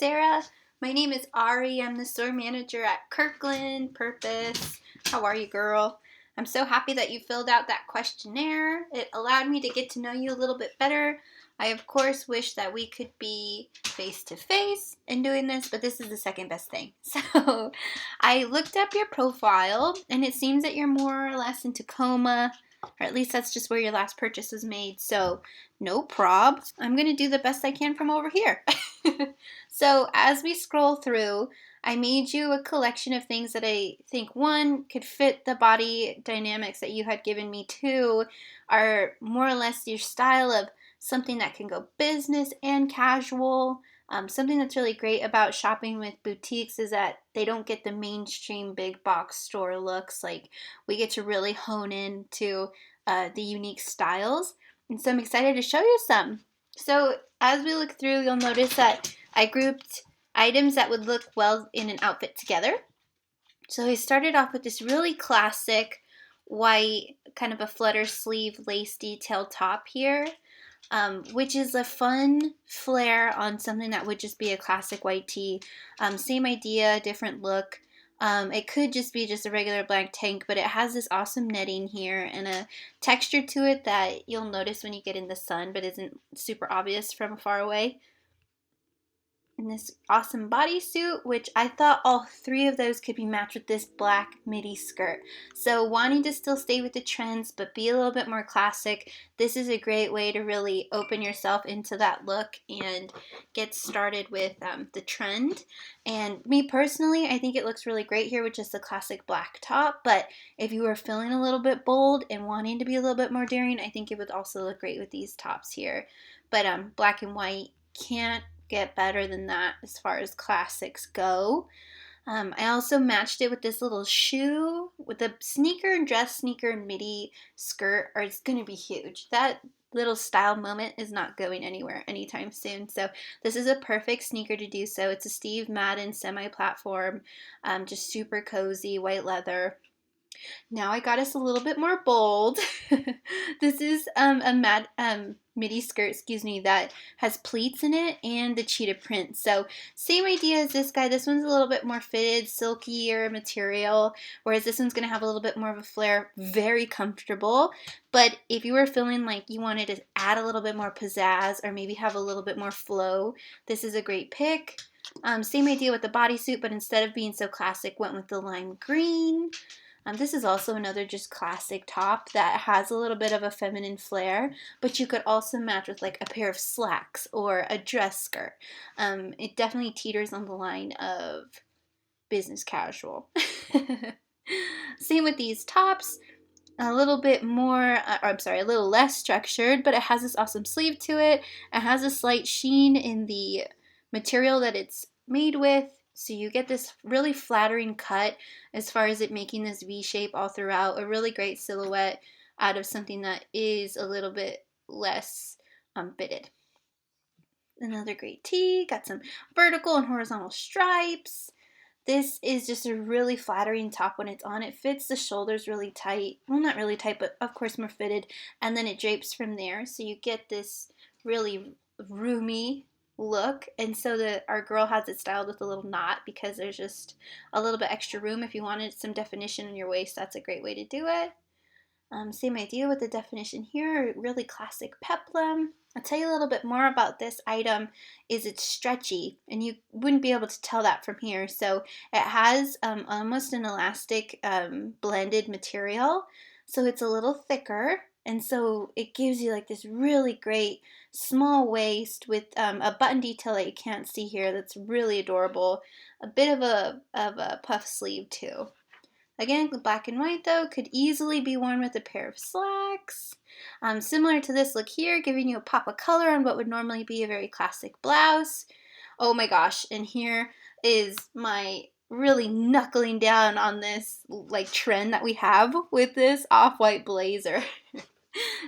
Sarah. My name is Ari. I'm the store manager at Kirkland Purpose. How are you, girl? I'm so happy that you filled out that questionnaire. It allowed me to get to know you a little bit better. I, of course, wish that we could be face-to-face in doing this, but this is the second best thing. So I looked up your profile, and it seems that you're more or less in Tacoma, or at least that's just where your last purchase was made. So no prob. I'm going to do the best I can from over here. So as we scroll through, I made you a collection of things that I think, one, could fit the body dynamics that you had given me, two, are more or less your style of something that can go business and casual. Something that's really great about shopping with boutiques is that they don't get the mainstream big box store looks. Like, we get to really hone in to the unique styles. And so I'm excited to show you some. So as we look through, you'll notice that I grouped items that would look well in an outfit together. So I started off with this really classic white, kind of a flutter sleeve lace detail top here, which is a fun flare on something that would just be a classic white tee. Same idea, different look. It could just be just a regular black tank, but it has this awesome netting here and a texture to it that you'll notice when you get in the sun, but isn't super obvious from far away. And this awesome bodysuit, which I thought all three of those could be matched with this black midi skirt. So wanting to still stay with the trends but be a little bit more classic, this is a great way to really open yourself into that look and get started with the trend. And me personally, I think it looks really great here with just the classic black top, but if you were feeling a little bit bold and wanting to be a little bit more daring, I think it would also look great with these tops here. But black and white can't get better than that as far as classics go. I also matched it with this little shoe with a sneaker and dress sneaker and midi skirt, or it's going to be huge. That little style moment is not going anywhere anytime soon. So this is a perfect sneaker to do so. It's a Steve Madden semi-platform, just super cozy, white leather. Now I got us a little bit more bold. This is a midi skirt, that has pleats in it and the cheetah print. So same idea as this guy. This one's a little bit more fitted, silkier material, whereas this one's going to have a little bit more of a flare, very comfortable. But if you were feeling like you wanted to add a little bit more pizzazz or maybe have a little bit more flow, this is a great pick. Same idea with the bodysuit, but instead of being so classic, went with the lime green. This is also another just classic top that has a little bit of a feminine flair, but you could also match with like a pair of slacks or a dress skirt. It definitely teeters on the line of business casual. Same with these tops. A little bit more, a little less structured, but it has this awesome sleeve to it. It has a slight sheen in the material that it's made with. So you get this really flattering cut as far as it making this V shape all throughout. A really great silhouette out of something that is a little bit less fitted. Another great tee. Got some vertical and horizontal stripes. This is just a really flattering top when it's on. It fits the shoulders really tight. Well, not really tight, but of course more fitted. And then it drapes from there. So you get this really roomy look. And so our girl has it styled with a little knot because there's just a little bit extra room. If you wanted some definition in your waist, that's a great way to do it. Same idea with the definition here, really classic peplum. I'll tell you a little bit more about this item. It's stretchy, and you wouldn't be able to tell that from here. So it has almost an elastic blended material, so it's a little thicker, and so it gives you like this really great small waist with a button detail that you can't see here that's really adorable. A bit of a puff sleeve too. Again, the black and white though could easily be worn with a pair of slacks. Similar to this look here, giving you a pop of color on what would normally be a very classic blouse. Oh my gosh, and here is my really knuckling down on this like trend that we have with this off-white blazer.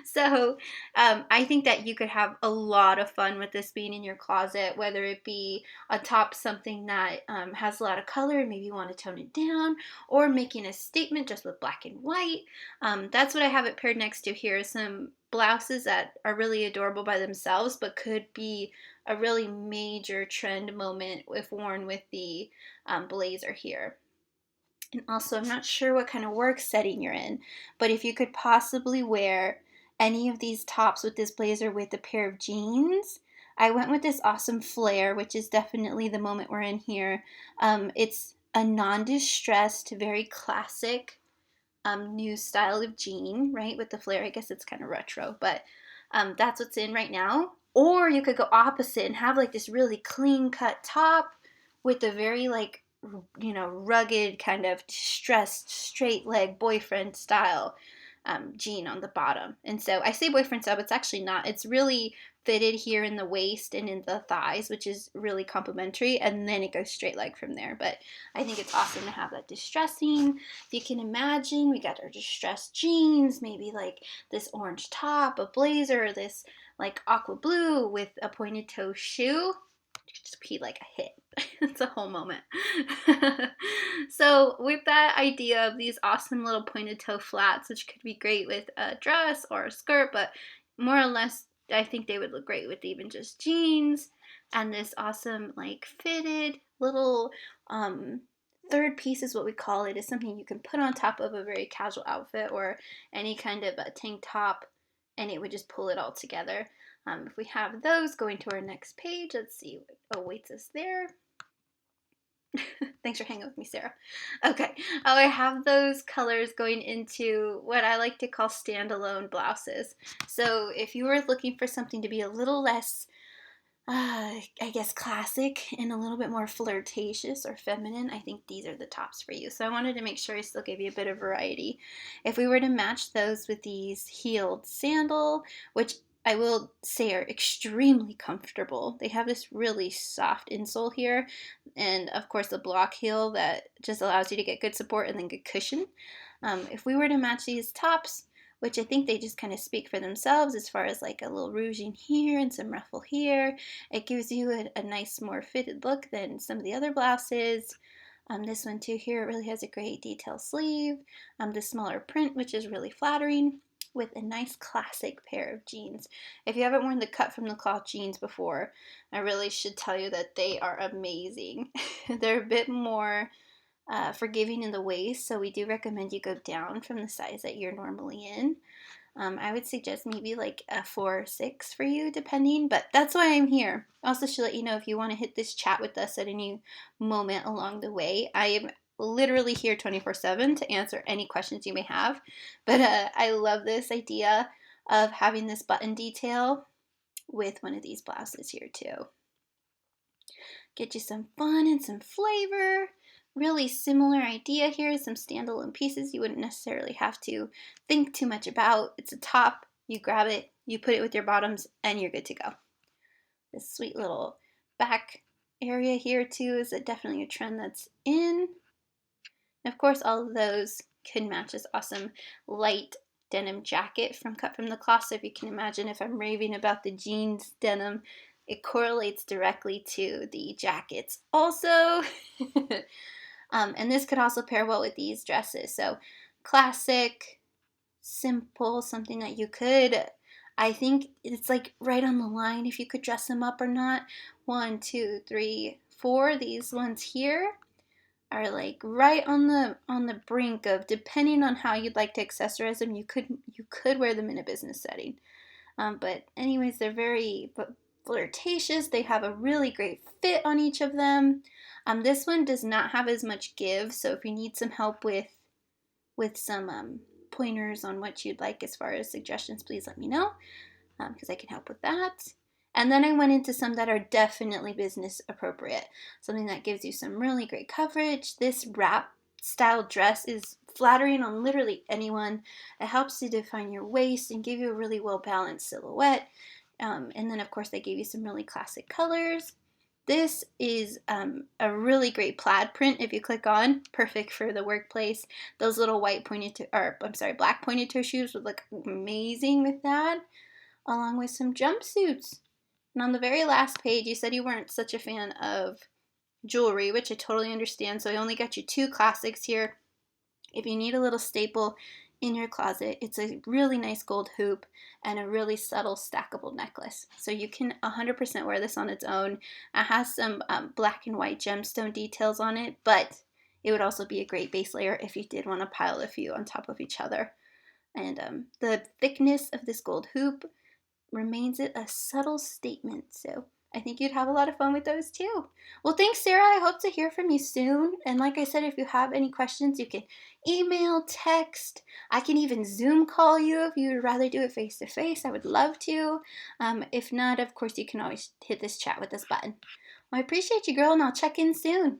So I think that you could have a lot of fun with this being in your closet, whether it be atop something that has a lot of color and maybe you want to tone it down, or making a statement just with black and white. That's what I have it paired next to here. Some blouses that are really adorable by themselves but could be a really major trend moment if worn with the blazer here. And also, I'm not sure what kind of work setting you're in, but if you could possibly wear any of these tops with this blazer with a pair of jeans, I went with this awesome flare, which is definitely the moment we're in here. It's a non-distressed, very classic new style of jean, right? With the flare, I guess it's kind of retro, but that's what's in right now. Or you could go opposite and have like this really clean cut top with a very like, rugged kind of distressed straight leg boyfriend style jean on the bottom. And so I say boyfriend style, but it's actually not. It's really fitted here in the waist and in the thighs, which is really complimentary, and then it goes straight leg from there. But I think it's awesome to have that distressing. If you can imagine, we got our distressed jeans, maybe like this orange top, a blazer, this like aqua blue with a pointed toe shoe. Just be like a hit. It's a whole moment. So with that idea of these awesome little pointed toe flats, which could be great with a dress or a skirt, but more or less I think they would look great with even just jeans, and this awesome like fitted little third piece is what we call it, is something you can put on top of a very casual outfit or any kind of a tank top, and it would just pull it all together. If we have those, going to our next page, let's see what awaits us there. Thanks for hanging with me, Sarah. Okay, I have those colors going into what I like to call standalone blouses. So if you were looking for something to be a little less, I guess, classic and a little bit more flirtatious or feminine, I think these are the tops for you. So I wanted to make sure I still gave you a bit of variety. If we were to match those with these heeled sandal, which I will say are extremely comfortable. They have this really soft insole here, and of course the block heel that just allows you to get good support and then good cushion. If we were to match these tops, which I think they just kind of speak for themselves as far as like a little ruching here and some ruffle here, it gives you a nice more fitted look than some of the other blouses. This one too here, it really has a great detail sleeve. The smaller print, which is really flattering, with a nice classic pair of jeans. If you haven't worn the cut from the cloth jeans before, I really should tell you that they are amazing. They're a bit more forgiving in the waist, so we do recommend you go down from the size that you're normally in. I would suggest maybe like a 4 or 6 for you, depending, but that's why I'm here. Also should let you know if you want to hit this chat with us at any moment along the way. I am literally here 24/7 to answer any questions you may have, but I love this idea of having this button detail with one of these blouses here too. Get you some fun and some flavor. Really similar idea here, some standalone pieces you wouldn't necessarily have to think too much about. It's a top, you grab it, you put it with your bottoms, and you're good to go. This sweet little back area here too is definitely a trend that's in. And of course, all of those can match this awesome light denim jacket from Cut from the Cloth. So if you can imagine, if I'm raving about the jeans denim, it correlates directly to the jackets also. And this could also pair well with these dresses. So classic, simple, something that you could, I think it's like right on the line if you could dress them up or not. 1, 2, 3, 4. These ones here are like right on the brink of, depending on how you'd like to accessorize them, you could wear them in a business setting. But anyways, they're very flirtatious. They have a really great fit on each of them. This one does not have as much give, so if you need some help with some pointers on what you'd like as far as suggestions, please let me know, because I can help with that. And then I went into some that are definitely business appropriate, something that gives you some really great coverage. This wrap style dress is flattering on literally anyone. It helps to define your waist and give you a really well balanced silhouette. And then of course they gave you some really classic colors. This is a really great plaid print. If you click on, perfect for the workplace. Those little black pointed toe shoes would look amazing with that, along with some jumpsuits. And on the very last page, you said you weren't such a fan of jewelry, which I totally understand. So I only got you 2 classics here. If you need a little staple, in your closet. It's a really nice gold hoop and a really subtle stackable necklace. So you can 100% wear this on its own. It has some black and white gemstone details on it, but it would also be a great base layer if you did want to pile a few on top of each other. And the thickness of this gold hoop remains it a subtle statement. So I think you'd have a lot of fun with those too. Well, thanks, Sarah. I hope to hear from you soon. And like I said, if you have any questions, you can email, text. I can even Zoom call you if you would rather do it face to face. I would love to. If not, of course, you can always hit this chat with us button. Well, I appreciate you, girl, and I'll check in soon.